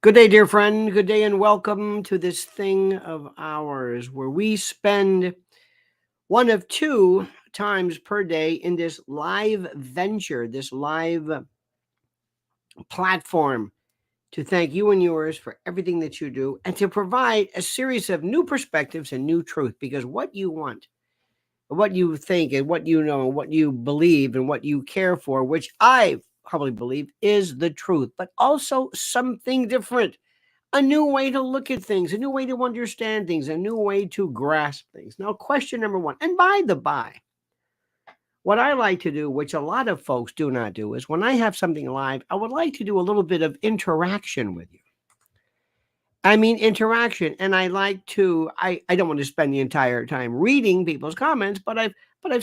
Good day, dear friend. Good day, and welcome to this thing of ours where we spend one of two times per day in this live venture, this live platform to thank you and yours for everything that you do and to provide a series of new perspectives and new truth. Because what you want, what you think, and what you know, and what you believe, and what you care for, which I probably believe is the truth, but also something different, a new way to look at things, a new way to understand things, a new way to grasp things. Now, question number one, and by the by, what I like to do, which a lot of folks do not do, is when I have something live, I would like to do a little bit of interaction with you. I mean, interaction. And I like to, I don't want to spend the entire time reading people's comments, but I've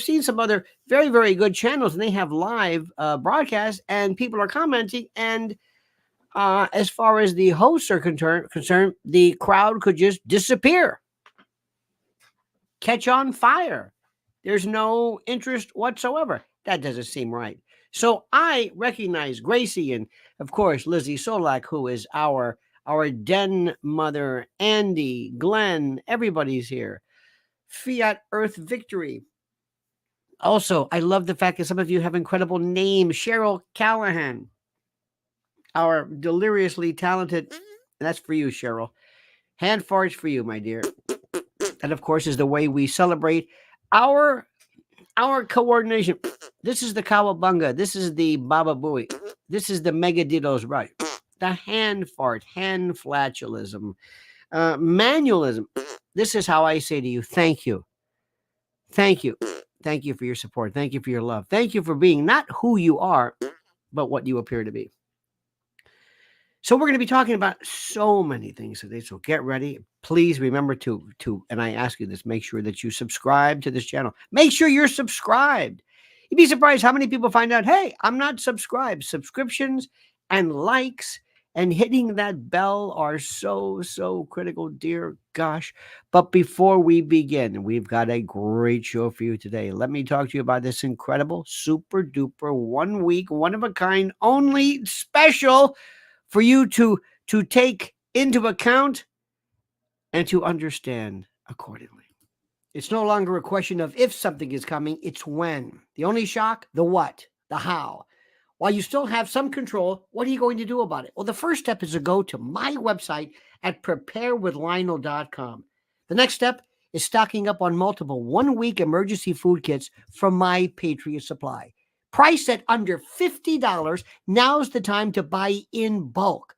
seen some other very, very good channels and they have live broadcasts and people are commenting. And as far as the hosts are concerned, the crowd could just disappear, catch on fire. There's no interest whatsoever. That doesn't seem right. So I recognize Gracie and, of course, Lizzie Solak, who is our den mother, Andy, Glenn, everybody's here. Fiat Earth Victory. Also, I love the fact that some of you have incredible names. Cheryl Callahan, our deliriously talented, that's for you, Cheryl. Hand farts for you, my dear. That, of course, is the way we celebrate our coordination. This is the Kawabunga. This is the Baba Booey. This is the Megaditos, right? The hand fart, hand flatulism, manualism. This is how I say to you, thank you. Thank you. Thank you for your support. Thank you for your love. Thank you for being not who you are, but what you appear to be. So we're going to be talking about so many things today. So get ready. Please remember to, and I ask you this, make sure that you subscribe to this channel. Make sure you're subscribed. You'd be surprised how many people find out, hey, I'm not subscribed. Subscriptions and likes and hitting that bell are so, so critical, dear gosh. But before we begin, we've got a great show for you today. Let me talk to you about this incredible, super duper, 1 week, one of a kind, only special for you to take into account and to understand accordingly. It's no longer a question of if something is coming, it's when. The only shock, the what, the how. While you still have some control, what are you going to do about it? Well, the first step is to go to my website at preparewithlionel.com. The next step is stocking up on multiple 1 week emergency food kits from My Patriot Supply. Priced at under $50, now's the time to buy in bulk.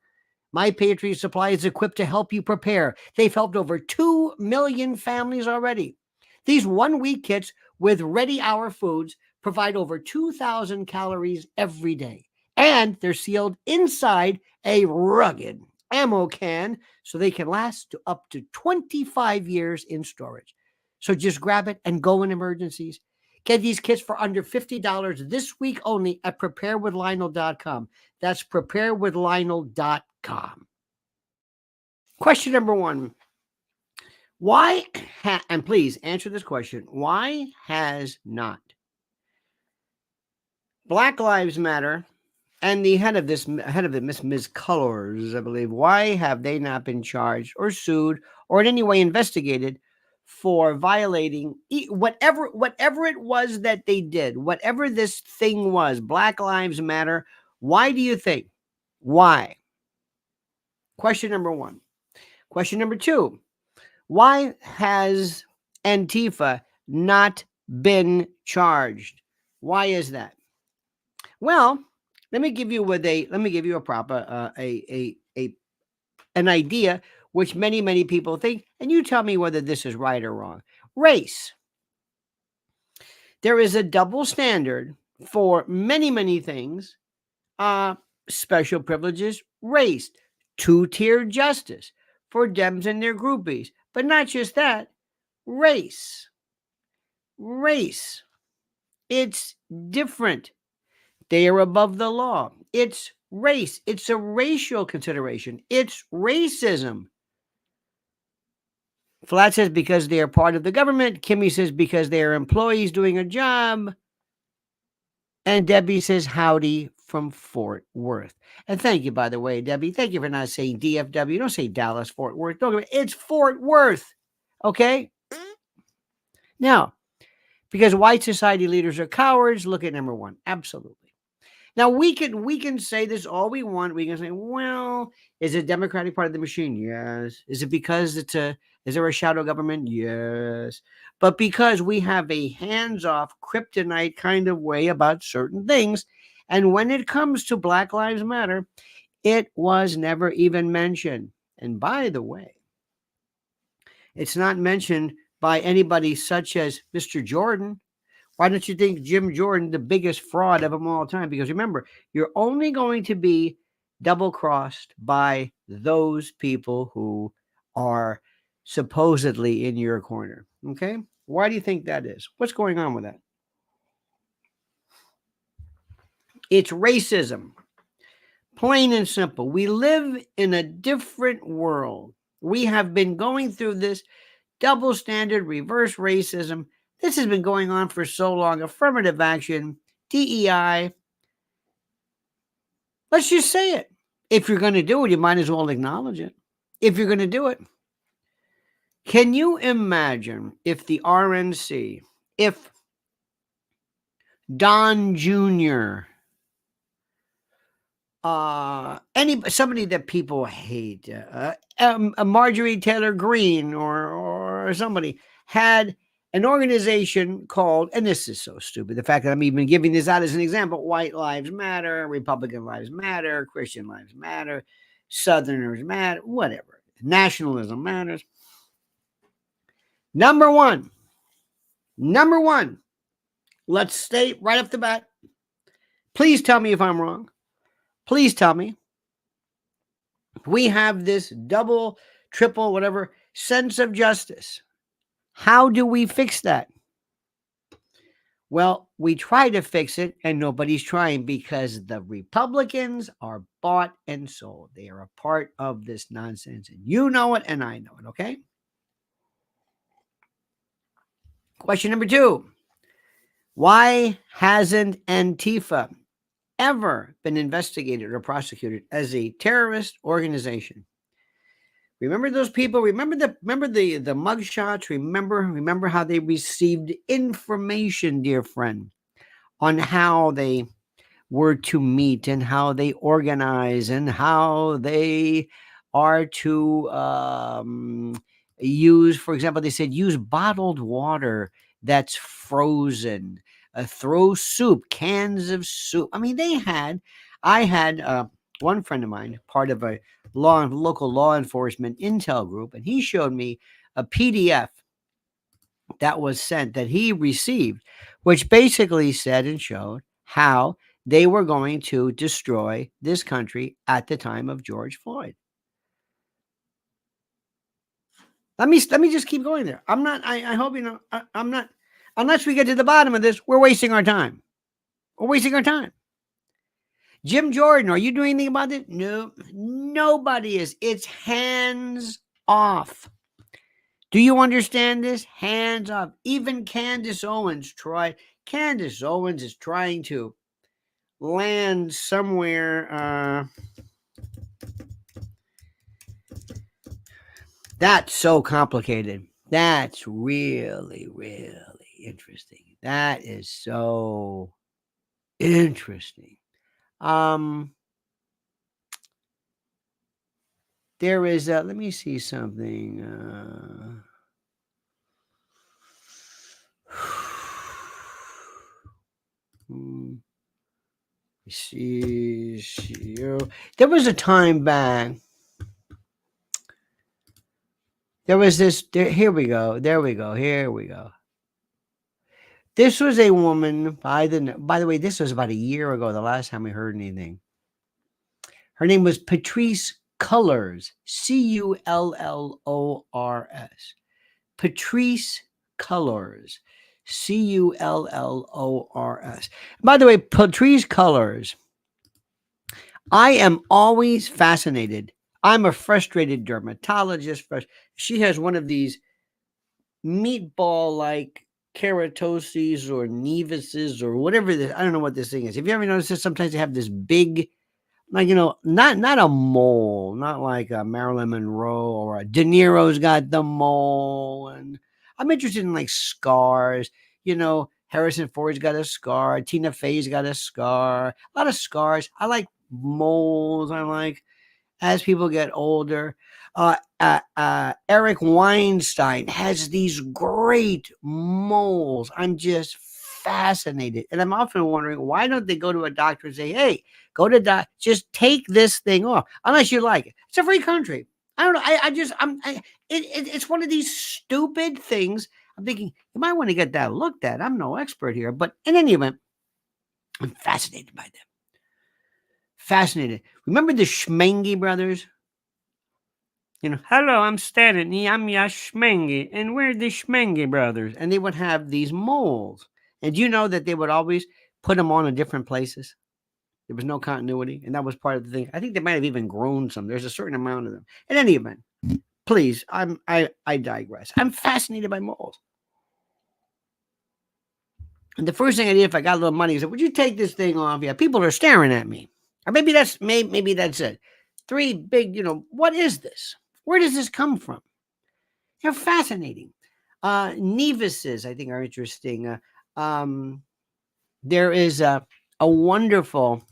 My Patriot Supply is equipped to help you prepare. They've helped over 2 million families already. These 1 week kits with ready hour foods provide over 2,000 calories every day. And they're sealed inside a rugged ammo can so they can last to up to 25 years in storage. So just grab it and go in emergencies. Get these kits for under $50 this week only at preparewithlionel.com. That's preparewithlionel.com. Question number one. Why, and please answer this question, why has not Black Lives Matter and the head of it, Ms. Colors, I believe, why have they not been charged or sued or in any way investigated for violating whatever it was that they did, whatever this thing was, Black Lives Matter? Why do you think? Why? Question number one. Question number two. Why has Antifa not been charged? Why is that? Well, let me give you a proper an idea which many people think, and you tell me whether this is right or wrong. Race. There is a double standard for many things. Special privileges, race, two-tier justice for Dems and their groupies. But not just that, race. Race. It's different. They are above the law. It's race. It's a racial consideration. It's racism. Flat says because they are part of the government. Kimmy says because they are employees doing a job. And Debbie says howdy from Fort Worth. And thank you, by the way, Debbie. Thank you for not saying DFW. Don't say Dallas, Fort Worth. Don't. It's Fort Worth. Okay? Now, because white society leaders are cowards, look at number one. Absolutely. Now we can say this all we want. We can say, well, is it Democratic part of the machine? Yes. Is it because is there a shadow government? Yes. But because we have a hands-off kryptonite kind of way about certain things, and when it comes to Black Lives Matter, it was never even mentioned. And by the way, it's not mentioned by anybody such as Mr. Jordan. Why don't you think Jim Jordan, the biggest fraud of them all time? Because remember, you're only going to be double-crossed by those people who are supposedly in your corner. Okay? Why do you think that is? What's going on with that? It's racism. Plain and simple. We live in a different world. We have been going through this double standard, reverse racism. This has been going on for so long. Affirmative action, DEI. Let's just say it. If you're going to do it, you might as well acknowledge it. If you're going to do it. Can you imagine if the RNC, if Don Jr., somebody that people hate, Marjorie Taylor Greene or somebody had an organization called, and this is so stupid, the fact that I'm even giving this out as an example, White Lives Matter, Republican Lives Matter, Christian Lives Matter, Southerners Matter, whatever. Nationalism matters. Number one, let's state right off the bat. Please tell me if I'm wrong. Please tell me. We have this double, triple, whatever sense of justice. How do we fix that? Well, we try to fix it and nobody's trying because the Republicans are bought and sold. They are a part of this nonsense and you know it and I know it, okay? Question number 2. Why hasn't Antifa ever been investigated or prosecuted as a terrorist organization? Remember those people? Remember the mugshots? Remember how they received information, dear friend, on how they were to meet and how they organize and how they are to use, for example, they said use bottled water that's frozen, throw soup, cans of soup. I mean, I had one friend of mine, part of a local law enforcement intel group, and he showed me a PDF that was sent that he received, which basically said and showed how they were going to destroy this country at the time of George Floyd. Let me just keep going there. I hope you know, I'm not, unless we get to the bottom of this, we're wasting our time. We're wasting our time. Jim Jordan, are you doing anything about it? No, nobody is. It's hands off. Do you understand this? Hands off. Even Candace Owens tried. Candace Owens is trying to land somewhere. That's so complicated. That's really, really interesting. That is so interesting. There is let me see something. There was a time back. There was this. Here we go. There we go. Here we go. This was a woman by the way, this was about a year ago, the last time we heard anything. Her name was Patrisse Cullors, Cullors. Patrisse Cullors, Cullors. By the way, Patrisse Cullors, I am always fascinated. I'm a frustrated dermatologist. She has one of these meatball-like keratoses or nevises or whatever this, I don't know what this thing is. Have you ever noticed this? Sometimes they have this big, like, not a mole, not like a Marilyn Monroe or a De Niro's got the mole. And I'm interested in like scars. Harrison Ford's got a scar. Tina Fey's got a scar. A lot of scars. I like moles. I like as people get older. Eric Weinstein has these great moles. I'm just fascinated. And I'm often wondering, why don't they go to a doctor and say, hey, go to just take this thing off, unless you like it. It's a free country. I don't know. It's one of these stupid things. I'm thinking, you might want to get that looked at. I'm no expert here. But in any event, I'm fascinated by them. Fascinated. Remember the Schmengi brothers? Hello, I'm Stanley. I'm your Schmengi. And we're the Schmengi brothers. And they would have these moles. And do you know that they would always put them on in different places? There was no continuity. And that was part of the thing. I think they might have even grown some. There's a certain amount of them. In any event, please, I digress. I'm fascinated by moles. And the first thing I did if I got a little money is, would you take this thing off? Yeah, people are staring at me. Or maybe that's it. Three big, what is this? Where does this come from? They're fascinating. Nevises, I think, are interesting. There is a wonderful,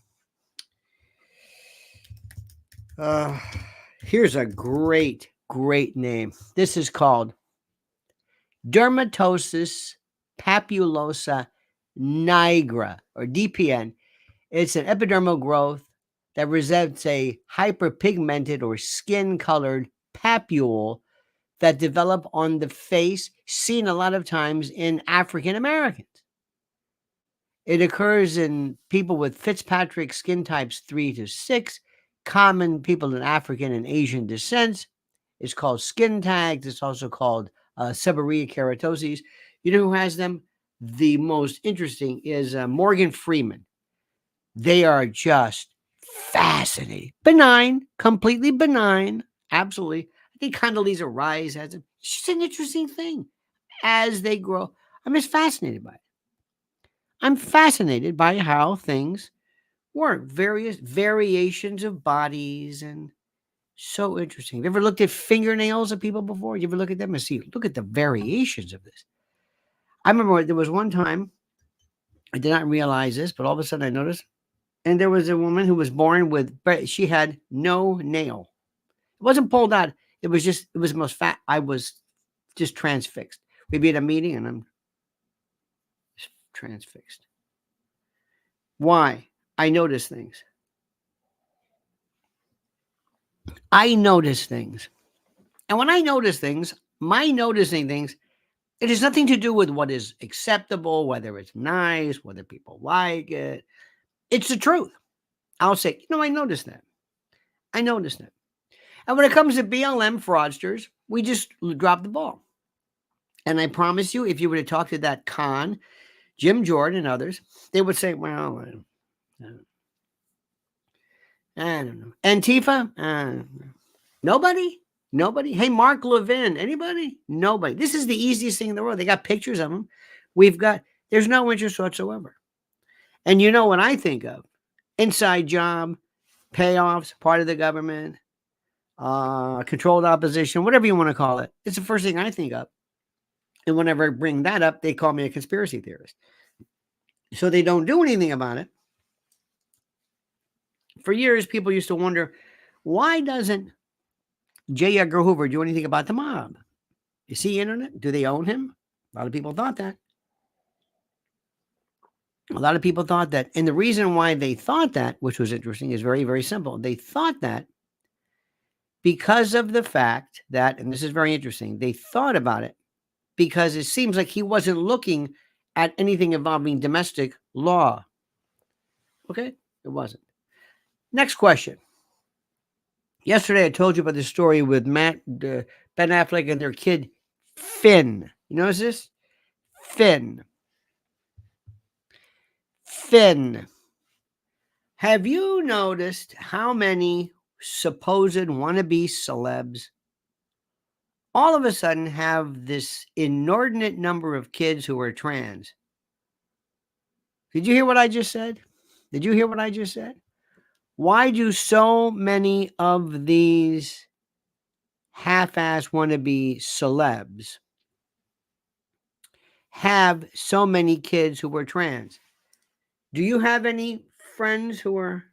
here's a great name. This is called dermatosis papulosa nigra, or DPN. It's an epidermal growth that presents a hyperpigmented or skin-colored papule that develop on the face, seen a lot of times in African Americans. It occurs in people with Fitzpatrick skin types 3 to 6, common people in African and Asian descent. It's called skin tags. It's also called seborrhea keratoses. You know who has them? The most interesting is Morgan Freeman. They are just fascinating. Benign, completely benign. Absolutely. I think Condoleezza Rice has it. It's just an interesting thing. As they grow, I'm just fascinated by it. I'm fascinated by how things work. Various variations of bodies, and so interesting. Have you ever looked at fingernails of people before? You ever look at them and see, look at the variations of this? I remember there was one time, I did not realize this, but all of a sudden I noticed, and there was a woman who was born with, she had no nail. It wasn't pulled out. It was the most fat. I was just transfixed. We'd be at a meeting and I'm just transfixed. Why? I notice things. And when I notice things, my noticing things, it has nothing to do with what is acceptable, whether it's nice, whether people like it. It's the truth. I'll say, I noticed that. And when it comes to BLM fraudsters, we just dropped the ball. And I promise you, if you were to talk to that con, Jim Jordan and others, they would say, well, I don't know. Antifa? Nobody? Hey, Mark Levin, anybody? Nobody. This is the easiest thing in the world. They got pictures of them. There's no interest whatsoever. And you know what I think of? Inside job, payoffs, part of the government, controlled opposition, whatever you want to call it. It's the first thing I think of. And whenever I bring that up, they call me a conspiracy theorist. So they don't do anything about it. For years, people used to wonder, why doesn't J. Edgar Hoover do anything about the mob? You see internet? Do they own him? A lot of people thought that. And the reason why they thought that, which was interesting, is very, very simple. They thought that because of the fact that, and this is very interesting, they thought about it because it seems like he wasn't looking at anything involving domestic law. Okay? It wasn't. Next question. Yesterday, I told you about the story with Ben Affleck and their kid, Finn. You notice this? Finn. Have you noticed how many supposed wannabe celebs all of a sudden have this inordinate number of kids who are trans. Did you hear what I just said? Did you hear what I just said? Why do so many of these half-ass wannabe celebs have so many kids who are trans? Do you have any friends who are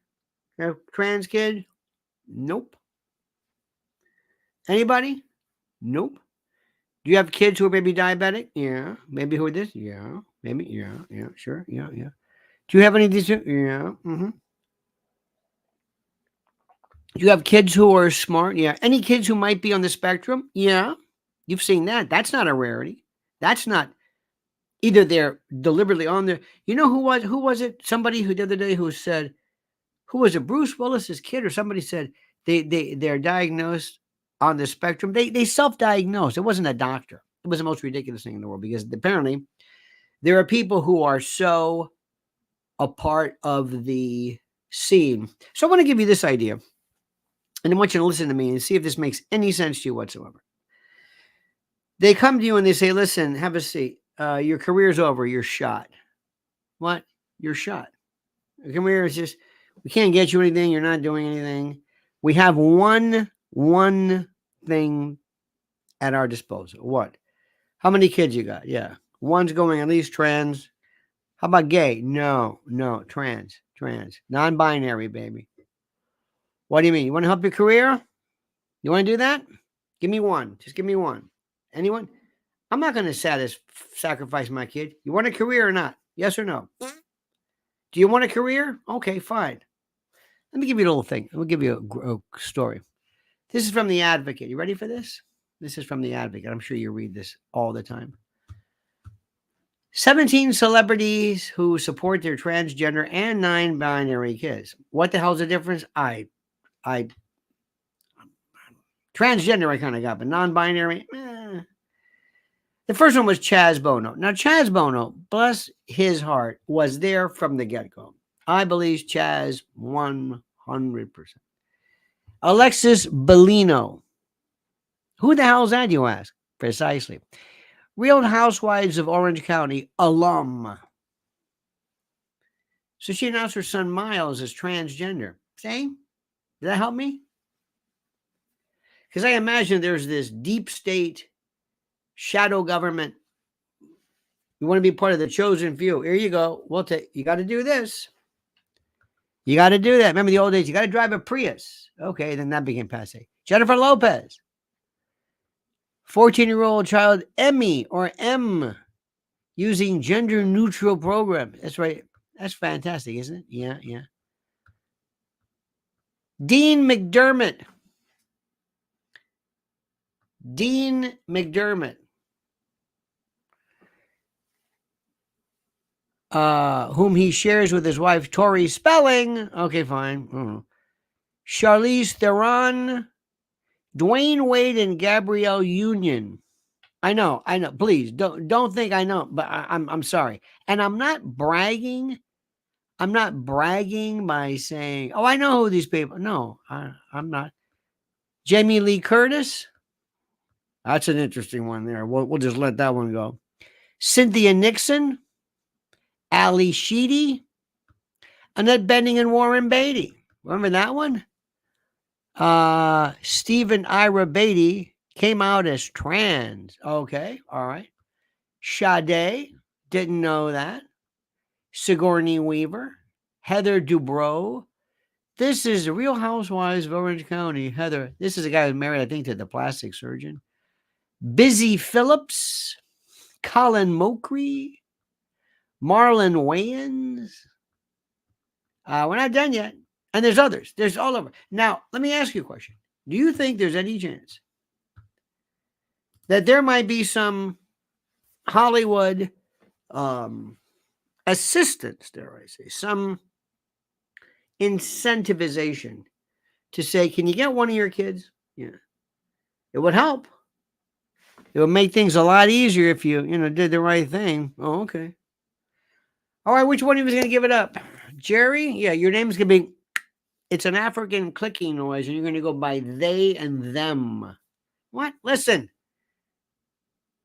trans kids? Nope. Anybody? Nope. Do you have kids who are maybe diabetic? Yeah. Maybe who are this? Yeah. Maybe. Yeah. Yeah. Sure. Yeah. Yeah. Do you have any of these? Yeah. Mm-hmm. Do you have kids who are smart? Yeah. Any kids who might be on the spectrum? Yeah. You've seen that. That's not a rarity. That's not either they're deliberately on there. You know who was it? Somebody who the other day who said, who was it? Bruce Willis's kid or somebody said they're diagnosed on the spectrum. They self-diagnosed. It wasn't a doctor. It was the most ridiculous thing in the world because apparently there are people who are so a part of the scene. So I want to give you this idea. And I want you to listen to me and see if this makes any sense to you whatsoever. They come to you and they say, listen, have a seat. Your career's over. You're shot. What? You're shot. Your career is just, we can't get you anything. You're not doing anything. We have one thing at our disposal. What? How many kids you got? Yeah. One's going at least trans. How about gay? No. Trans. Non-binary, baby. What do you mean? You want to help your career? You want to do that? Give me one. Just give me one. Anyone? I'm not going to sacrifice my kid. You want a career or not? Yes or no? Do you want a career? Okay, fine. Let me give you a little thing. I'll give you a story. This is from The Advocate. You ready for this? This is from The Advocate. I'm sure you read this all the time. 17 celebrities who support their transgender and non-binary kids. What the hell's the difference? Transgender I kind of got, but non-binary, The first one was Chaz Bono. Now, Chaz Bono, bless his heart, was there from the get-go. I believe Chaz 100%. Alexis Bellino. Who the hell is that, you ask? Precisely. Real Housewives of Orange County alum. So she announced her son Miles as transgender. See? Did that help me? Because I imagine there's this deep state shadow government. You want to be part of the chosen few. Here you go. You got to do this. You got to do that. Remember the old days? You got to drive a Prius. Okay, then that became passe. Jennifer Lopez. 14-year-old child Emmy or M using gender neutral program. That's right. That's fantastic, isn't it? Yeah. Dean McDermott. Whom he shares with his wife, Tori Spelling. Okay, fine. Charlize Theron, Dwayne Wade, and Gabrielle Union. I know. Please don't think I know, but I'm sorry. And I'm not bragging. I'm not bragging by saying, "Oh, I know who these people." No, I'm not. Jamie Lee Curtis. That's an interesting one there. We'll just let that one go. Cynthia Nixon, Ali Sheedy, Annette Bening, and Warren Beatty. Remember that one? Stephen Ira Beatty came out as trans. Okay, all right. Sade, didn't know that. Sigourney Weaver, Heather Dubrow. This is the Real Housewives of Orange County. Heather, this is a guy who's married, I think, to the plastic surgeon. Busy Phillips, Colin Mocree, Marlon Wayans. We're not done yet. And there's others. There's all over. Now, let me ask you a question. Do you think there's any chance that there might be some Hollywood assistance, dare I say, some incentivization to say, can you get one of your kids? Yeah. It would help. It would make things a lot easier if you did the right thing. Oh, okay. All right, which one of you is going to give it up? Jerry? Yeah, your name's going to be, it's an African clicking noise, and you're going to go by they and them. What? Listen,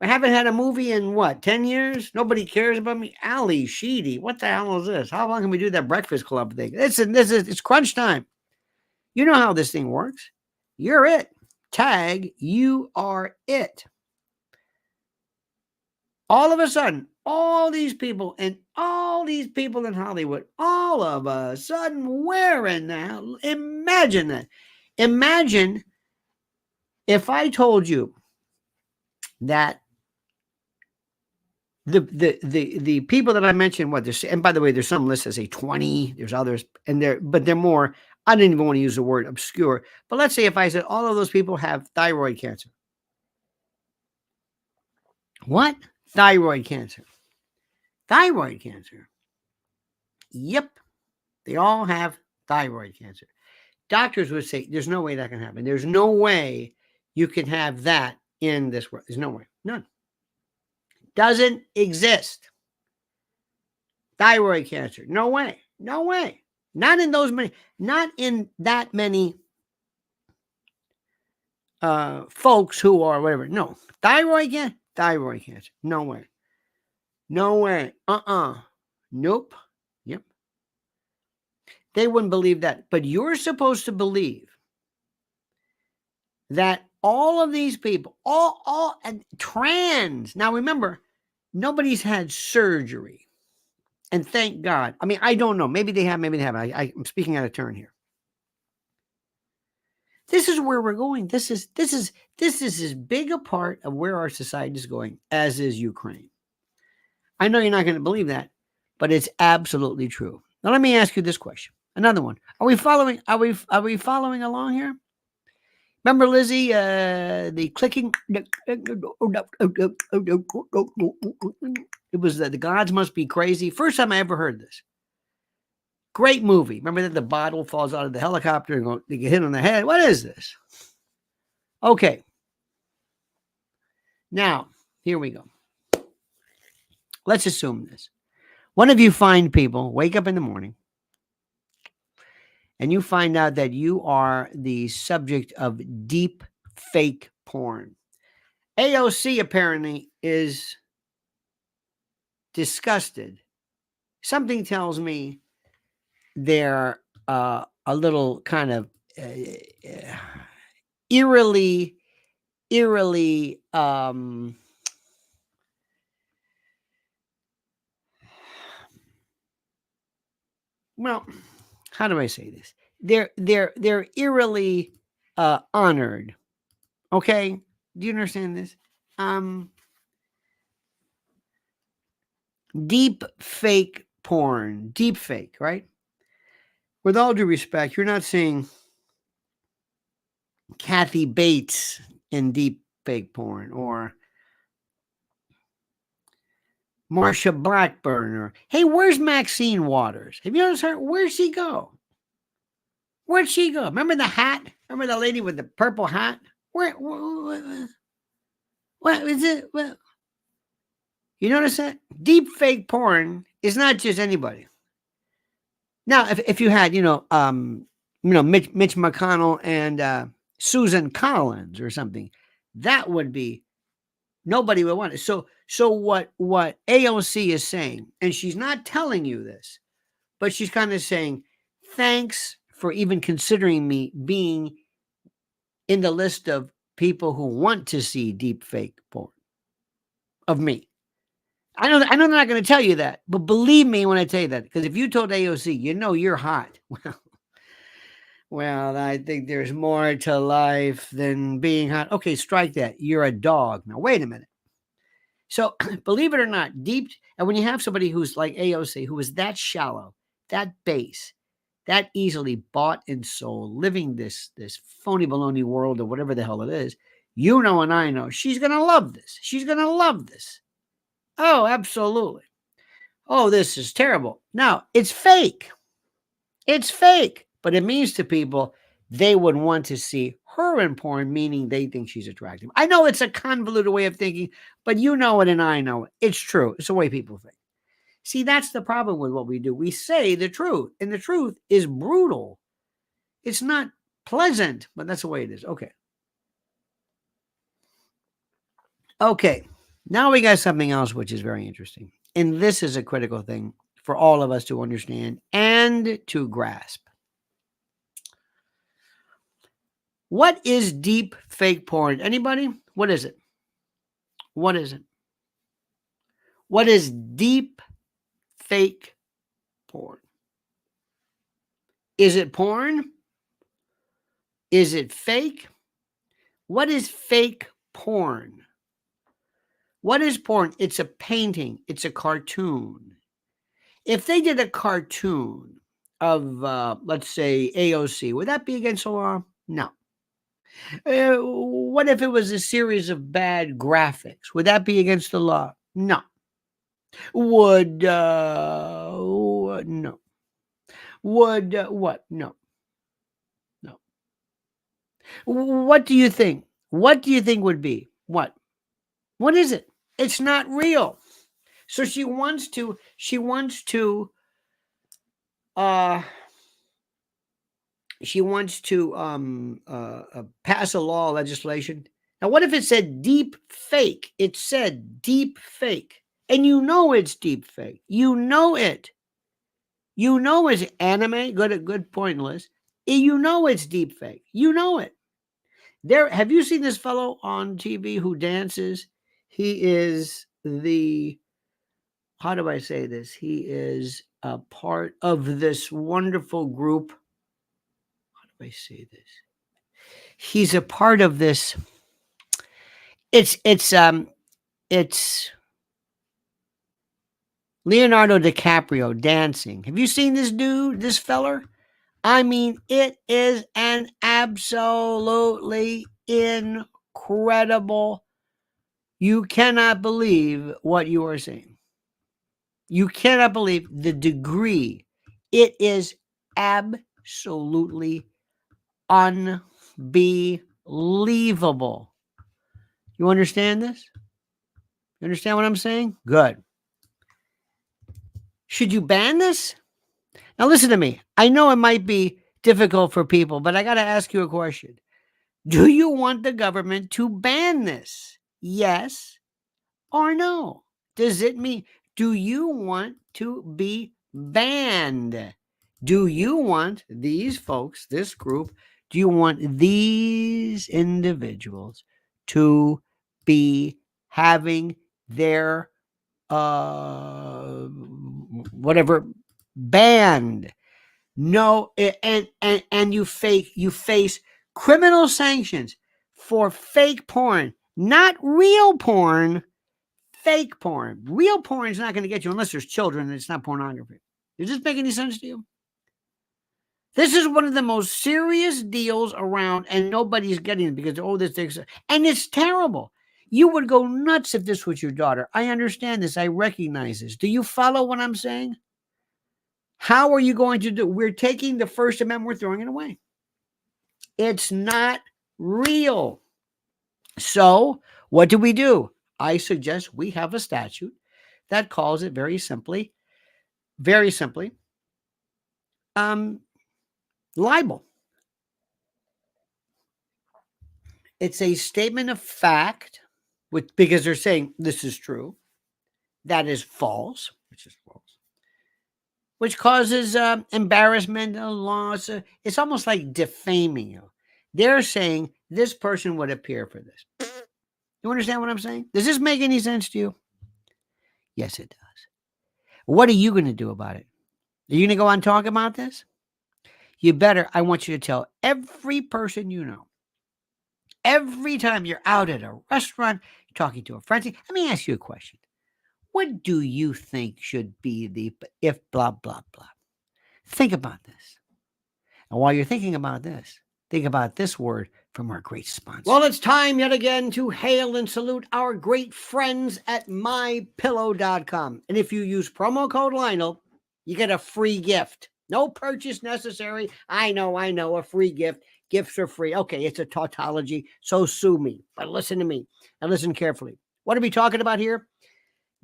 I haven't had a movie in what, 10 years? Nobody cares about me. Ali Sheedy. What the hell is this? How long can we do that Breakfast Club thing? It's crunch time. You know how this thing works. You're it. Tag, you are it. All of a sudden, all these people in Hollywood, all of a sudden, where in the hell? Imagine that. Imagine if I told you that the people that I mentioned, and by the way, there's some lists that say 20, there's others, but they're more, I didn't even want to use the word obscure, but let's say if I said all of those people have thyroid cancer. What? Thyroid cancer. Thyroid cancer. Yep. They all have thyroid cancer. Doctors would say, there's no way that can happen. There's no way you can have that in this world. There's no way. None. Doesn't exist. Thyroid cancer. No way. No way. Not in that many folks who are whatever. No. Thyroid cancer. No way. No way. Nope. Yep. They wouldn't believe that. But you're supposed to believe that all of these people, all and trans. Now remember, nobody's had surgery. And thank God. I mean, I don't know. Maybe they have, maybe they haven't. I'm speaking out of turn here. This is where we're going. This is as big a part of where our society is going as is Ukraine. I know you're not going to believe that, but it's absolutely true. Now let me ask you this question. Another one. Are we following along here? Remember, Lizzie, the clicking? It was the gods must be crazy. First time I ever heard this. Great movie. Remember that the bottle falls out of the helicopter and they get hit on the head? What is this? Okay. Now, here we go. Let's assume this. One of you fine people wake up in the morning and you find out that you are the subject of deep fake porn. AOC apparently is disgusted. Something tells me they're a little kind of eerily well, how do I say this? They're eerily honored. Okay, do you understand this? Deep fake porn, deep fake, right? With all due respect, you're not seeing Kathy Bates in deep fake porn or Marsha Blackburn or, hey, where's Maxine Waters? Have you noticed her? Where'd she go? Where'd she go? Remember the hat? Remember the lady with the purple hat? What is it? What? You notice that? Deep fake porn is not just anybody. Now, if you had, Mitch McConnell and Susan Collins or something, that would be, nobody would want it. So what AOC is saying, and she's not telling you this, but she's kind of saying, thanks for even considering me being in the list of people who want to see deep fake porn of me. I know they're not going to tell you that, but believe me when I tell you that, because if you told AOC, you're hot. Well, I think there's more to life than being hot. Okay, strike that. You're a dog. Now, wait a minute. So believe it or not, deep, and when you have somebody who's like AOC, who is that shallow, that base, that easily bought and sold, living this phony baloney world or whatever the hell it is, and I know, she's going to love this. She's going to love this. Oh, absolutely. Oh, this is terrible. Now, it's fake. It's fake. But it means to people they would want to see her in porn, meaning they think she's attractive. I know it's a convoluted way of thinking, but you know it and I know it. It's true. It's the way people think. See, that's the problem with what we do. We say the truth, and the truth is brutal. It's not pleasant, but that's the way it is. Okay. Now we got something else which is very interesting. And this is a critical thing for all of us to understand and to grasp. What is deep fake porn? Anybody? What is it? What is it? What is deep fake porn? Is it porn? Is it fake? What is fake porn? What is porn? It's a painting. It's a cartoon. If they did a cartoon of, let's say, AOC, would that be against the law? No. What if it was a series of bad graphics? Would that be against the law? No. No. What? No. No. What do you think? What do you think would be? What? What is it? It's not real. So she wants to pass a law, legislation. Now, what if it said deep fake? It said deep fake. And you know it's deep fake. You know it. You know it's anime. Good point, Liz. You know it's deep fake. You know it. Have you seen this fellow on TV who dances? He is how do I say this? He is a part of this wonderful group. How do I say this? He's a part of this. It's Leonardo DiCaprio dancing. Have you seen this dude, this feller? I mean, it is an absolutely incredible. You cannot believe what you are seeing. You cannot believe the degree. It is absolutely unbelievable. You understand this? You understand what I'm saying? Good. Should you ban this? Now listen to me. I know it might be difficult for people, but I got to ask you a question. Do you want the government to ban this? Yes or no? Does it mean, do you want to be banned? Do you want these folks, this group, do you want these individuals to be having their whatever banned? No, and you face criminal sanctions for fake porn, not real porn, fake porn. Real porn is not going to get you unless there's children and it's not pornography. Does this make any sense to you? This is one of the most serious deals around, and nobody's getting it because this thing, and it's terrible. You would go nuts if this was your daughter. I understand this. I recognize this. Do you follow what I'm saying? How are you going to do? We're taking the First Amendment, we're throwing it away. It's not real. So what do? I suggest we have a statute that calls it very simply, libel. It's a statement of fact, because they're saying this is true, that is false, which is false, which causes embarrassment, loss. It's almost like defaming you. They're saying this person would appear for this. You understand what I'm saying? Does this make any sense to you? Yes, it does. What are you going to do about it? Are you going to go on and talk about this? You better. I want you to tell every person you know. Every time you're out at a restaurant, talking to a friend, let me ask you a question. What do you think should be the if blah, blah, blah? Think about this. And while you're thinking about this, think about this word from our great sponsor. Well, it's time yet again to hail and salute our great friends at MyPillow.com. And if you use promo code Lionel, you get a free gift. No purchase necessary. I know, a free gift. Gifts are free. Okay, it's a tautology, so sue me. But listen to me and listen carefully. What are we talking about here?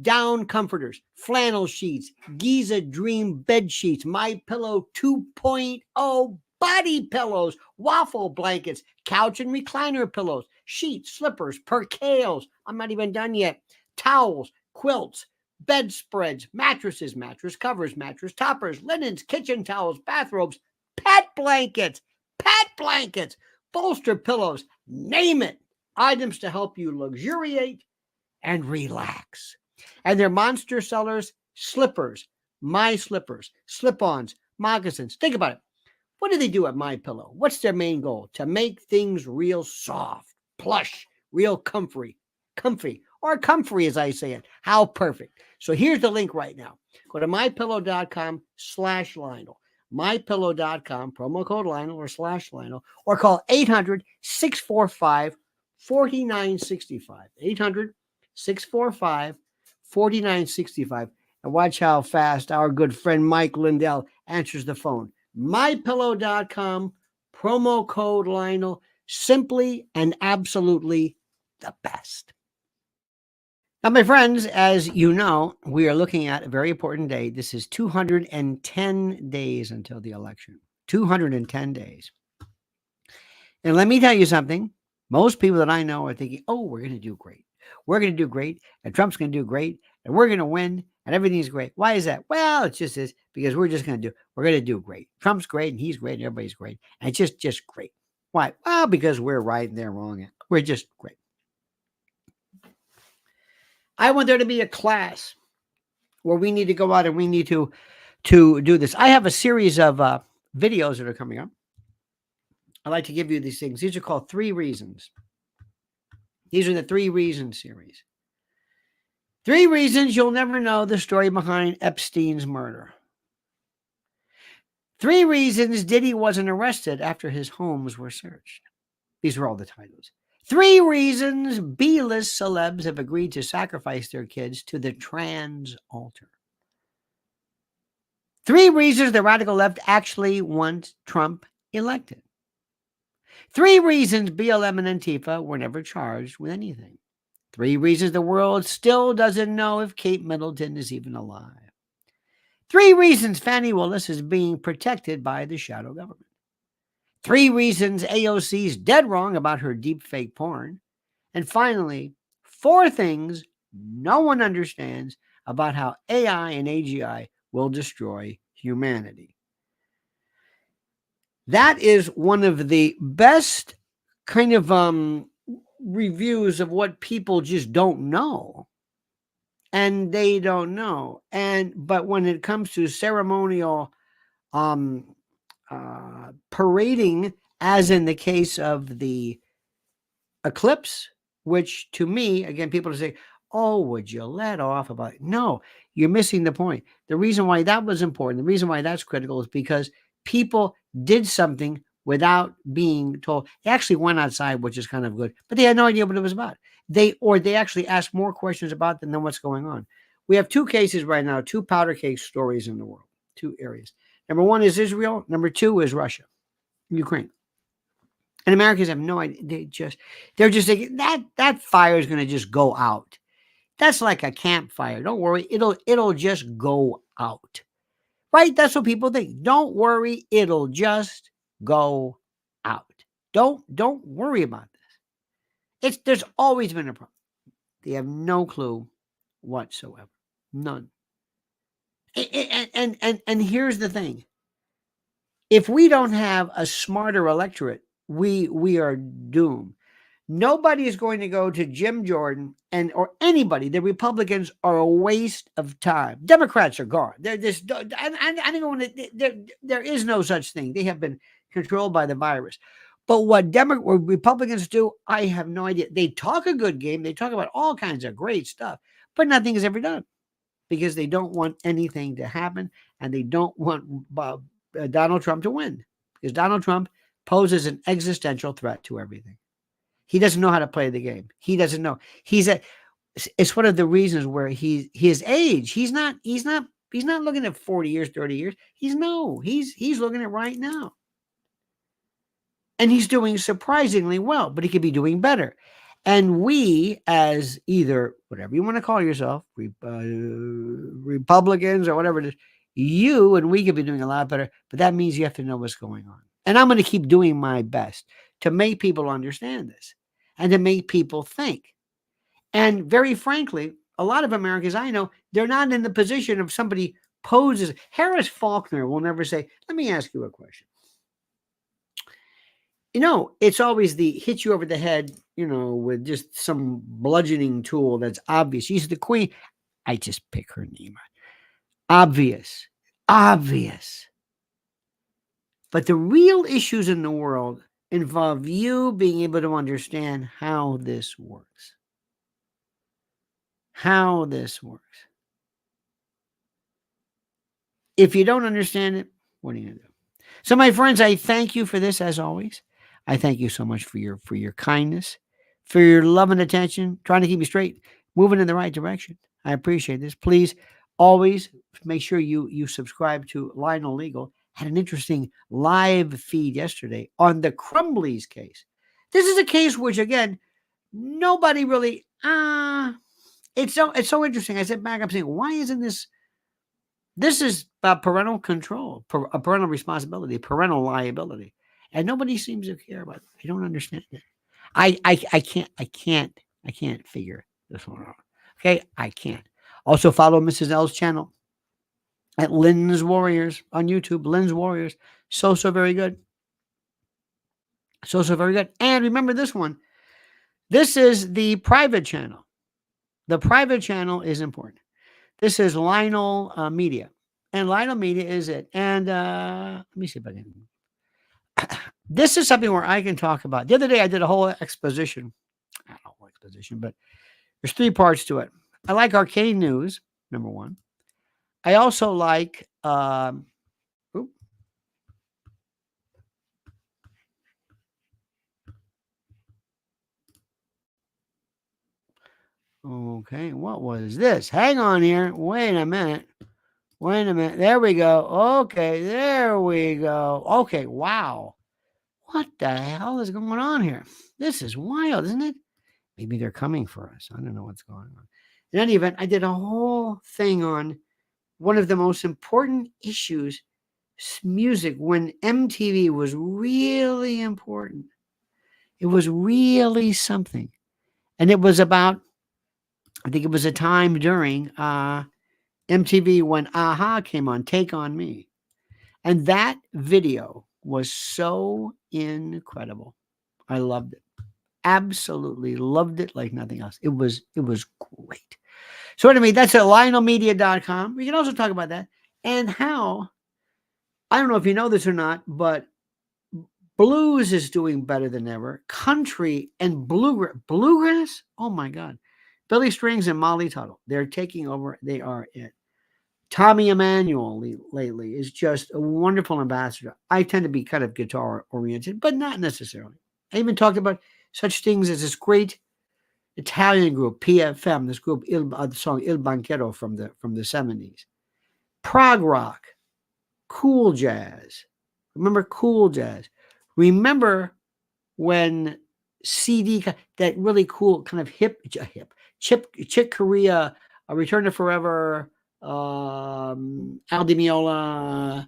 Down comforters, flannel sheets, Giza Dream bed sheets, MyPillow 2.0 body pillows, waffle blankets, couch and recliner pillows, sheets, slippers, percales. I'm not even done yet. towels, quilts, bedspreads, mattresses, mattress covers, mattress toppers, linens, kitchen towels, bathrobes, pet blankets, bolster pillows, name it. Items to help you luxuriate and relax. And they're monster sellers, slippers, my slippers, slip-ons, moccasins. Think about it. What do they do at MyPillow? What's their main goal? To make things real soft, plush, real comfy, or comfy as I say it. How perfect. So here's the link right now. Go to mypillow.com/Lionel. mypillow.com, promo code Lionel or /Lionel, or call 800-645-4965. 800-645-4965. And watch how fast our good friend Mike Lindell answers the phone. MyPillow.com, promo code Lionel, simply and absolutely the best. Now, my friends, as you know, we are looking at a very important day. This is 210 days until the election. 210 days. And let me tell you something. Most people that I know are thinking, oh, we're going to do great. We're going to do great, and Trump's going to do great, and we're going to win, and everything's great. Why is that? Well, it's just this, because we're going to do great. Trump's great, and he's great, and everybody's great. And it's just great. Why? Well, because we're right and they're wrong. We're just great. I want there to be a class where we need to go out and we need to do this. I have a series of videos that are coming up. I like to give you these things. These are called 3 Reasons. These are the 3 Reasons series. 3 reasons you'll never know the story behind Epstein's murder. 3 reasons Diddy wasn't arrested after his homes were searched. These are all the titles. 3 reasons B-list celebs have agreed to sacrifice their kids to the trans altar. 3 reasons the radical left actually wants Trump elected. 3 reasons BLM and Antifa were never charged with anything. 3 reasons the world still doesn't know if Kate Middleton is even alive. 3 reasons Fani Willis is being protected by the shadow government. 3 reasons AOC's dead wrong about her deep fake porn. And finally, 4 things no one understands about how AI and AGI will destroy humanity. That is one of the best kind of reviews of what people just don't know. And they don't know. But when it comes to ceremonial parading, as in the case of the eclipse, which to me, again, people say, oh, would you let off about it? No, you're missing the point. The reason why that was important, the reason why that's critical is because people did something without being told. They actually went outside, which is kind of good, but they had no idea what it was about. They actually asked more questions about than what's going on. We have 2 cases right now, 2 powder cake stories in the world, 2 areas. Number 1 is Israel. Number 2 is Russia, Ukraine. And Americans have no idea. They're just thinking that fire is going to just go out. That's like a campfire. Don't worry. It'll just go out. Right? That's what people think. Don't worry. It'll just go out. Don't worry about this. There's always been a problem. They have no clue whatsoever. None. And here's the thing. If we don't have a smarter electorate, we are doomed. Nobody is going to go to Jim Jordan or anybody. The Republicans are a waste of time. Democrats are gone. They're just, I don't want to, there is no such thing. They have been controlled by the virus. But what Republicans do, I have no idea. They talk a good game. They talk about all kinds of great stuff, but nothing is ever done because they don't want anything to happen, and they don't want Donald Trump to win, because Donald Trump poses an existential threat to everything. He doesn't know how to play the game. He doesn't know. It's one of the reasons where his age, he's not looking at 40 years, 30 years. He's looking at right now. And he's doing surprisingly well, but he could be doing better. And we, as either whatever you want to call yourself, Republicans or whatever it is, you and we could be doing a lot better, but that means you have to know what's going on. And I'm going to keep doing my best to make people understand this and to make people think. And very frankly, a lot of Americans I know, they're not in the position of somebody poses. Harris Faulkner will never say, let me ask you a question. It's always the hit you over the head, with just some bludgeoning tool that's obvious. She's the queen. I just pick her name. Obvious. Obvious. But the real issues in the world involve you being able to understand how this works. How this works. If you don't understand it, what are you going to do? So, my friends, I thank you for this as always. I thank you so much for your kindness, for your love and attention, trying to keep me straight, moving in the right direction. I appreciate this. Please always make sure you subscribe to Lionel Legal. Had an interesting live feed yesterday on the Crumblies case. This is a case which, again, nobody really. It's so interesting. I sit back, I'm saying, why isn't this? This is about parental control, parental responsibility, parental liability, and nobody seems to care about it. I don't understand it. I can't figure this one out. Okay, I can't. Also follow Mrs. L's channel at Lynn's Warriors on YouTube. Lynn's Warriors, so very good, so very good. And remember this one. This is the private channel. The private channel is important. This is Lionel Media. And Lionel Media is it. And let me see if I can. This is something where I can talk about. The other day I did a whole exposition. I don't know exposition, but there's 3 parts to it. I like arcane news, number 1. I also like okay, what was this? Hang on here. Wait a minute. There we go. Okay, there we go. Okay, wow. What the hell is going on here? This is wild, isn't it? Maybe they're coming for us. I don't know what's going on. In any event, I did a whole thing on one of the most important issues, music, when MTV was really important. It was really something. And it was about, I think it was a time during MTV when Aha came on, Take On Me. And that video was so incredible. I loved it. Absolutely loved it like nothing else. It was great. So anyway, that's at lionelmedia.com. We can also talk about that and how, I don't know if you know this or not, but blues is doing better than ever. Country and bluegrass. Oh my God. Billy Strings and Molly Tuttle. They're taking over. They are it. Tommy Emmanuel lately is just a wonderful ambassador. I tend to be kind of guitar oriented, but not necessarily. I even talked about such things as this great Italian group, PFM, this group, the song Il Banquero from the 70s. Prog rock, cool jazz. Remember cool jazz? Remember when CD, that really cool kind of hip Chick Corea, Return to Forever, Al Di Meola,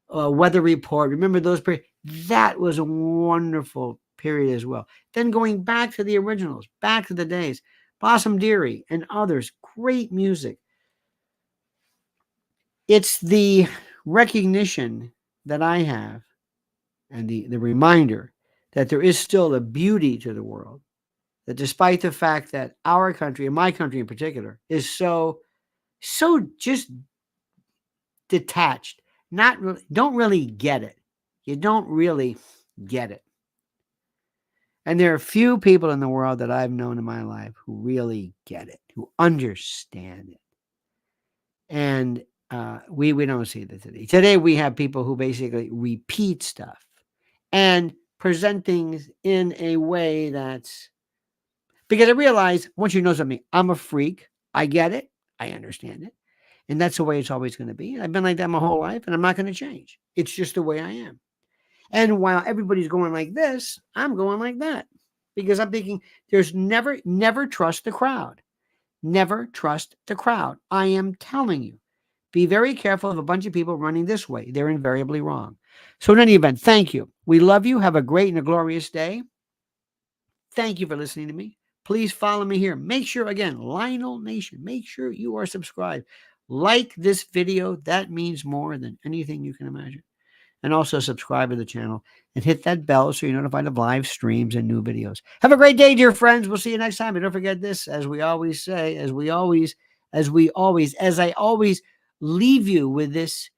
Weather Report. Remember those periods? That was a wonderful period as well. Then going back to the originals, back to the days, Blossom Dearie and others, great music. It's the recognition that I have and the reminder that there is still a beauty to the world, that despite the fact that our country, and my country in particular, is so just detached, don't really get it. You don't really get it. And there are few people in the world that I've known in my life who really get it, who understand it. And we don't see that today. Today we have people who basically repeat stuff and present things in a way that's, because I realize once you know something, I'm a freak. I get it. I understand it. And that's the way it's always going to be. I've been like that my whole life, and I'm not going to change. It's just the way I am. And while everybody's going like this, I'm going like that. Because I'm thinking there's never trust the crowd. Never trust the crowd. I am telling you. Be very careful of a bunch of people running this way. They're invariably wrong. So in any event, thank you. We love you. Have a great and a glorious day. Thank you for listening to me. please follow me here. Make sure, again, Lionel Nation, make sure you are subscribed. Like this video. That means more than anything you can imagine. And also subscribe to the channel and hit that bell so you're notified of live streams and new videos. Have a great day, dear friends. We'll see you next time. And don't forget this, as we always say, as I always leave you with this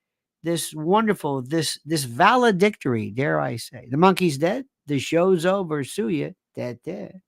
wonderful, this valedictory, dare I say. The monkey's dead. The show's over. Sue ya. Dead.